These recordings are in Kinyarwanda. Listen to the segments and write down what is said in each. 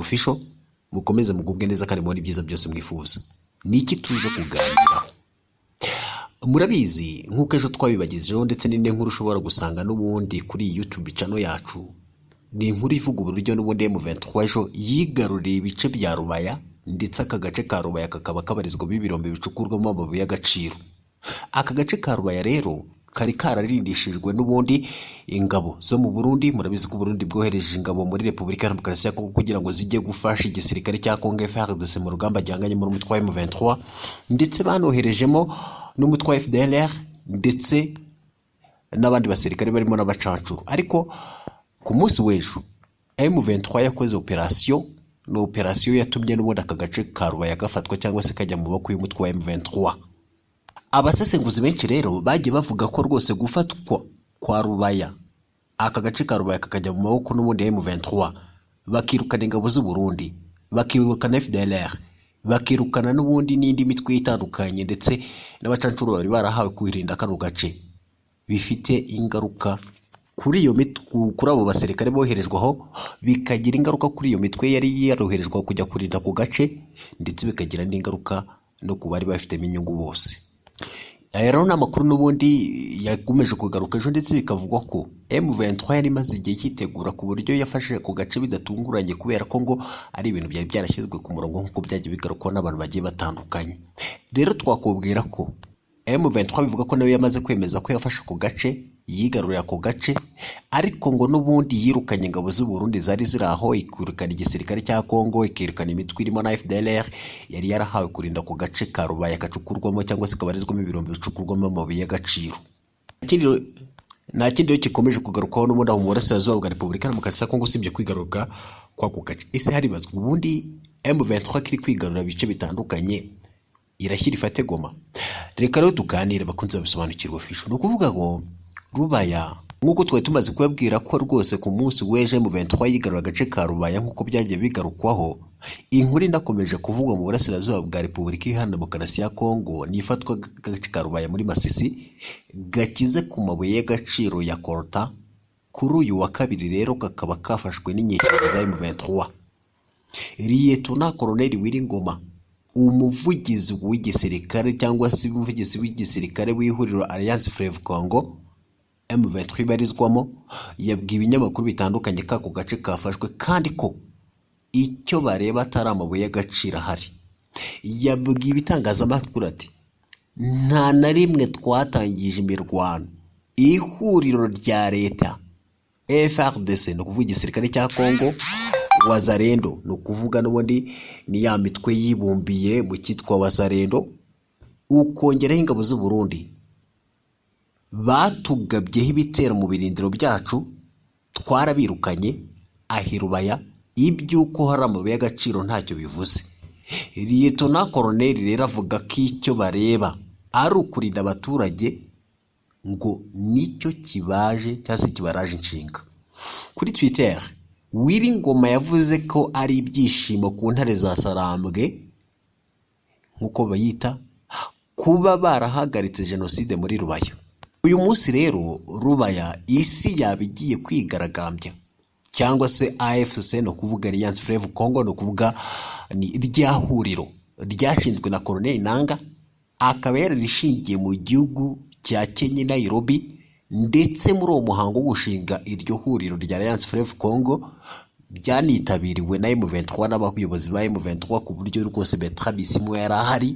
Official, mukomeze mugubwe neza kandi mubone ibyiza byose mwifuza. Niki tuje kuganira? Murabizi nkuko ejo twabibagejeho ndetse n'indi nkuru ushobora gusanga n'ubundi kuri YouTube channel yacu. Ni inkuru ivuga uburyo n'ubundi M23 ejo yigaruriye ibice bya Rubaya ndetse aka gace ka Rubaya kakaba kabarizwa b'ibirombe bicukurwamo amabuye y'agaciro. Aka gace ka Rubaya rero kari kararindishijwe n'ubundi ingabo zo mu Burundi. Murabizi ko Burundi bwohereje ingabo muri Repubulika ya Demokarasi ya Kongo kugira ngo zijye gufasha igisirikare cya Kongo FARDC mu rugamba jyanganye muri umutwe wa M23, ndetse banoherejemo n'umutwe wa FDLR ndetse n'abandi basirikare barimo n'abacancuro. Ariko ku munsi w'ejo M23 yakoze operation yatumye n'ubundi aka gace ka Rubaya gafatwa cyangwa se kajya mu maboko y'umutwe wa M23. Abasesenguzi benshi rero bagiye bavuga ko rwose gufatwa kwa Rubaya, aka gace ka Rubaya kakajya mu maboko n'ubundi M23, bakirukana ingabo z'u Burundi, bakirukana FDLR, bakirukana n'ubundi n'indi mitwe itandukanye ndetse n'abacancuro bari barahawe kwirinda kano gace, bifite ingaruka kuri iyo mitwe, kuri abo basirikare boherejwaho, bikagira ingaruka kuri iyo mitwe yari yaroherejwe kujya kurinda ku gace, ndetse bikagira n'ingaruka no ku bari bafitemo inyungu bose. Aya rero n'amakuru n'ubundi yagumeje kugaruka ejo, ndetse bikavugwa ko M23 yari maze igihe yitegura ku buryo yafashe ku gace bidatunguranye, kubera ko ngo ari ibintu byari byarashyizwe ku murongo nk'uko byagiye bigarukwa n'abantu bagiye batandukanye. Rero twakubwira ko M23 bivuga ko nawe yamaze kwemeza ko yafashe ku gace, yigaruriye ako gace, ariko ngo n'ubundi yirukanye ingabo z'u Burundi zari ziri aho, ikirukana igisirikare cya Kongo, ikirukana imitwe irimo na FDLR yari yarahawe kurinda ku gace ka Rubaya gacukurwamo cyangwa se kabarizwamo ibirombe bicukurwamo amabuye y'agaciro. Nta kindi gikomeje kugarukaho n'ubundi aho mu burasirazuba bwa Repubulika ya Demokarasi ya Kongo usibye kwigaruka kwa ku gace. Ese haribazwa ubundi M23 kiri kwigarura ibice bitandukanye, irashyira ifate Goma? Reka rero tuganire bakunze babisobanukirwa Official. No kuvuga ngo Rubaya nkuko twari tumaze kubabwira ko rwose ku munsi w'ejo M23 yigarura agace ka Rubaya nkuko byagiye bigarukwaho, inkuru inakomeje kuvugwa mu burasirazuba bwa Repubulika Iharanira Demokarasi ya Kongo nifatwa agace ka Rubaya muri Masisi gakize ku mabuye y'agaciro ya Coltan. Kuri uyu wa kabiri rero kakaba kafashwe n'inyeshyamba za M23. Lieutenant Colonel Wiringoma, umuvugizi w'igisirikare cyangwa se umuvugizi w'igisirikare w'ihuriro Alliance Fleuve Congo M23 barizwamo, yabwiye ibinyamakuru bitandukanye kako gace kafashwe kandi ko icyo bareba atari amabuye y'agaciro ahari. Yabwiye ibitangazamakuru ati nta na rimwe twatangije imirwano. Ihuriro rya leta FARDC no kuvuga igisirikare cya Kongo, Wazalendo no kuvuga n'ubundi ni ya mitwe yibumbiye mu cyitwa Wazalendo, ukongeraho ingabo z'u Burundi, batugabyeho ibitero mu birindiro byacu, twarabirukanye ahirubaya. Ibyuko hari amabuye y'agaciro ntacyo bivuze. Lieutenant Colonel rero avuga ko icyo bareba ari ukurinda abaturage, ngo nicyo kibaje cyangwa se kibaraje inshinga. Kuri Twitter Wiringoma yavuze ko ari ibyishimo ku ntare za Sarambwe nkuko bayita, kuba barahagaritse jenoside muri Rubaya. Uyu munsi rero Rubaya isi yabigiye kwigaragambya, cyangwa se AFC no kuvuga Alliance Fleuve Congo, no kuvuga ni irya huriro ryashinzwe na Colonel Nanga, akaba yararishingiye mu gihugu cya Kenya Nairobi, ndetse muri uwo muhango wo gushinga iryo huriro rya Alliance Fleuve Congo byanitabiriwe na M23 n'abayobozi ba M23 ku buryo rwose Bertrand Bisimwa yari ahari,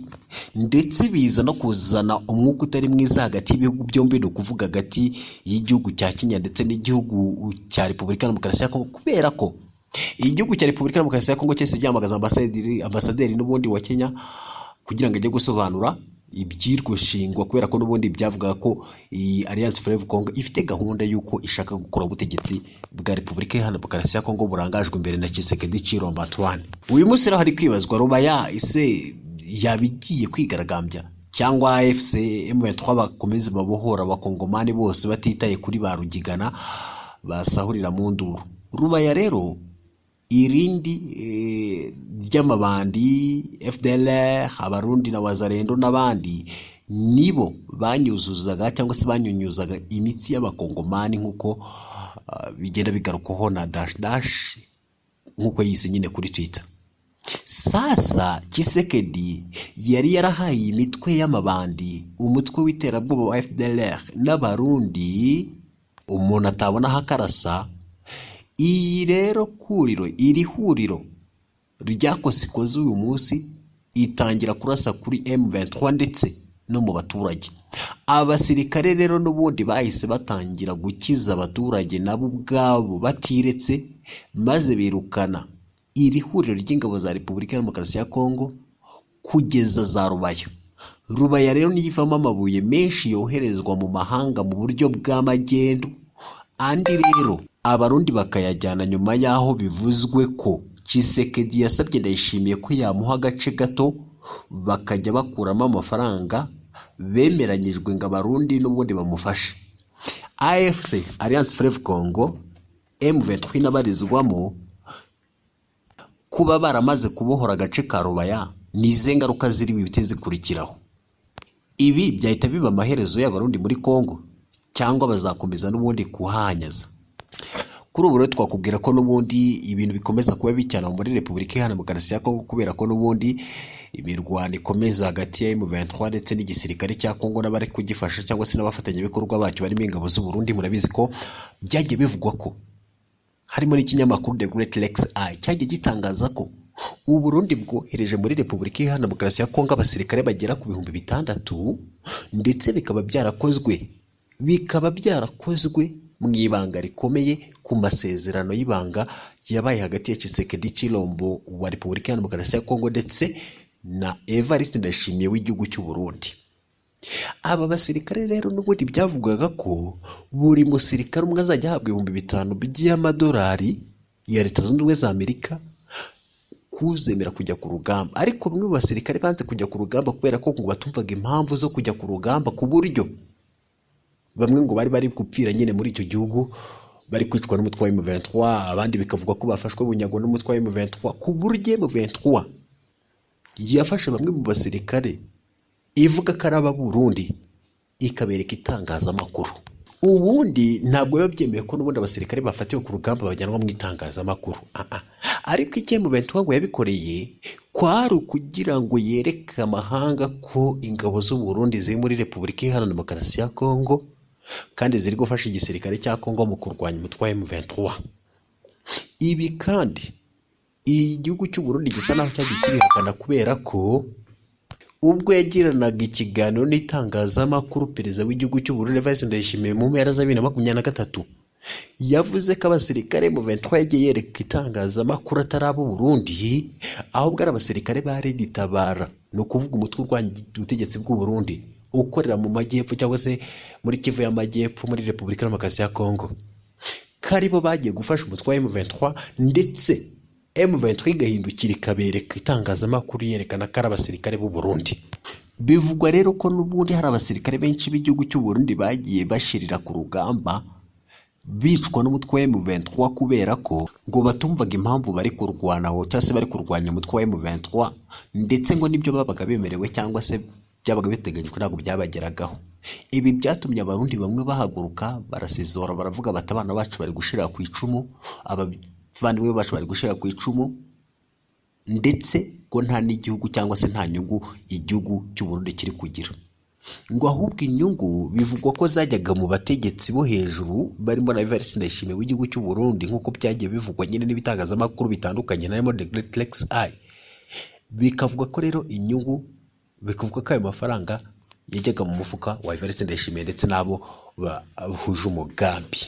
ndetse biza no kuzana umwuka utari mwiza hagati y'ibihugu byombi, no kuvuga hagati y'igihugu cya Kenya ndetse n'igihugu cya Repubulika ya Demokarasi ya Kongo, kubera ko igihugu cya Repubulika ya Demokarasi ya Kongo cyese cyamagaza ambasaderi n'ubundi wa Kenya kugira ngo ajye gusobanura ibyirwo shingwa, kubera ko n'ubundi byavuga ko Alliance Fleuve Congo ifite gahunda y'uko ishaka gukora ubutegetsi bwa Repubulika Iharanira Demokarasi ya Kongo burangajwe imbere na Tshisekedi Tshilombo Antoine. Uyu munsi rero hari kwibazwa Rubaya ise yabigiye kwigaragambya cyangwa AFC M23 bakomeze babohora abakongomani bose batitaye kuri ba Rugigana basahurira mu nduru. Rubaya rero irindi ry'amabandi FDLR, Abarundi na Wazalendo n'abandi nibo banyuzuzaga cyangwa se banyunyuzaga imitsi y'abakongomani nkuko bigenda bigarukaho na dash nk'uko yise nyine kuri Twitter. Sasa Tshisekedi yari yarahaye imitwe y'amabandi umutwe w'iterabwoba wa FDLR n'abarundi umuntu atabona hakarasa. Iri huriro ryakosikoze uyu munsi itangira kurasa kuri M23 ndetse no mu baturage. Abasirikare rero n'ubundi bahise batangira gukiza abaturage nabo ubwabo batiretse, maze birukana iri huriro ry'ingabo za Repubulika ya Demokarasi ya Kongo kugeza za Rubaya. Rubaya rero niyivamo amabuye menshi yoherezwa mu mahanga mu buryo bw'amagendu, andi rero abarundi bakayajyana nyuma yaho bivuzwe ko Tshisekedi yasabye Ndayishimiye ko yamuha agace gato bakajya bakuramo amafaranga bemeranyijwe ngo abarundi n'ubundi bamufashe. AFC Alliance Fleuve Congo M23 n'abarizwamo kuba baramaze kubohora agace ka Rubaya nize ngaruka ziri bibite zikurikiraho. Ibi byahita biba amaherezo y'abarundi muri Kongo cyangwa bazakomeza n'ubundi kuhanyaza. Kuri ubu rero twakubwira ko n'ubundi ibintu bikomeza kuba bicyana muri Repubulika ya Demokarasi ya Kongo kubera ko n'ubundi imirwano ikomeza hagati ya M23 ndetse n'igisirikare cya Kongo n'abari kugifasha cyangwa se n'abafatanyabikorwa bacyo barimo ingabo z'u Burundi. Murabizi ko byagiye bivugwa ko harimo n'ikinyamakuru The Great Lakes Eye cyagiye gitangaza ko u Burundi bwohereje muri Repubulika ya Demokarasi ya Kongo abasirikare bagera ku 6,000 ndetse bikaba byarakozwe mu ibanga rikomeye ku masezerano y'ibanga yabaye hagati ya Tshisekedi Chilombo wa Repubulika ya Demokarasi ya Kongo ndetse na Evariste Ndayishimiye w'igihugu cy'u Burundi. Aba basirikare rero n'ubundi byavugaga ko buri musirikare umwe azajya ahabwa 5,000 by'amadolari ya Leta Zunze Ubumwe za Amerika kuzemera kujya ku rugamba. Ariko bamwe mu basirikare banze kujya ku rugamba kubera ko ngo batumvaga impamvu zo kujya ku rugamba, ku buryo bamwe ngo bari gupfira nyine muri icyo gihugu bari kwicwa n'umutwe wa M23, abandi bikavuga ko bafashwe bunyago n'umutwe wa M23, ku buryo M23 yafashe bamwe mu basirikare ivuga ko ari Burundi ikabereka itangazamakuru. Ubundi ntabwo biba byemeye ko n'ubundi abasirikare bafatiwe ku rugamba bajyanwa mu itangazamakuru. Ariko icyo M23 ngo yabikoreye kwari ukugira ngo yereke amahanga ko ingabo z'u Burundi ziri muri Repubulika ya Demokarasi ya Kongo kandi ziri gufasha igisirikare cya Kongo mu kurwanya umutwe wa M23. Ibi kandi igihugu cy'u Burundi gisa naho cyagiye kibihakana kubera ko ubwo yagiranaga ikiganiro n'itangazamakuru perezida w'igihugu cy'u Burundi Evariste Ndayishimiye mu mpera za 2023 yavuze ko abasirikare mu 23 yagiye yereka itangazamakuru atari abo Burundi ahubwo ari abasirikare ba Red Tabara, no kuvuga umutwe urwanya ubutegetsi bw'u Burundi ukorera mu majyepfo cyangwa se muri Kivu y'amajyepfo muri Repubulika ya Demokarasi ya Kongo. Karibo bagiye gufasha umutwe wa M23 ndetse M23 igahindukira ikabereka itangazamakuru yerekana ko ari abasirikare b'u Burundi. Bivugwa rero ko n'ubundi hari abasirikare benshi b'igihugu cy'u Burundi bagiye bashirira ku rugamba bicwa n'umutwe wa M23 kubera ko ngo batumvaga impamvu bari kurwanaho cyangwa se bari kurwanya umutwe wa M23 ndetse ngo nibyo babaga bemerewe cyangwa se byabaga biteganyijwe ntabwo byabageragaho. Ibi byatumye abarundi bamwe bahaguruka barasizora baravuga bati abana bacu bari gushira ku icumu, abavandimwe bacu bari gushira ku icumu, ndetse ko nta n'igihugu cyangwa se nta nyungu igihugu cy'u Burundi kiri kugira. Ngo ahubwo inyungu bivugwa ko zajyaga mu bategetsi bo hejuru barimo na Evariste Ndayishimiye w'igihugu cy'u Burundi nk'uko byagiye bivugwa nyine n'ibitangazamakuru bitandukanye narimo The Great Lakes Eye. Bikavuga ko rero inyungu bikavuga ko ayo mafaranga yajyaga mu mufuka wa Evariste Ndayishimiye ndetse nabo bahuje umugambi.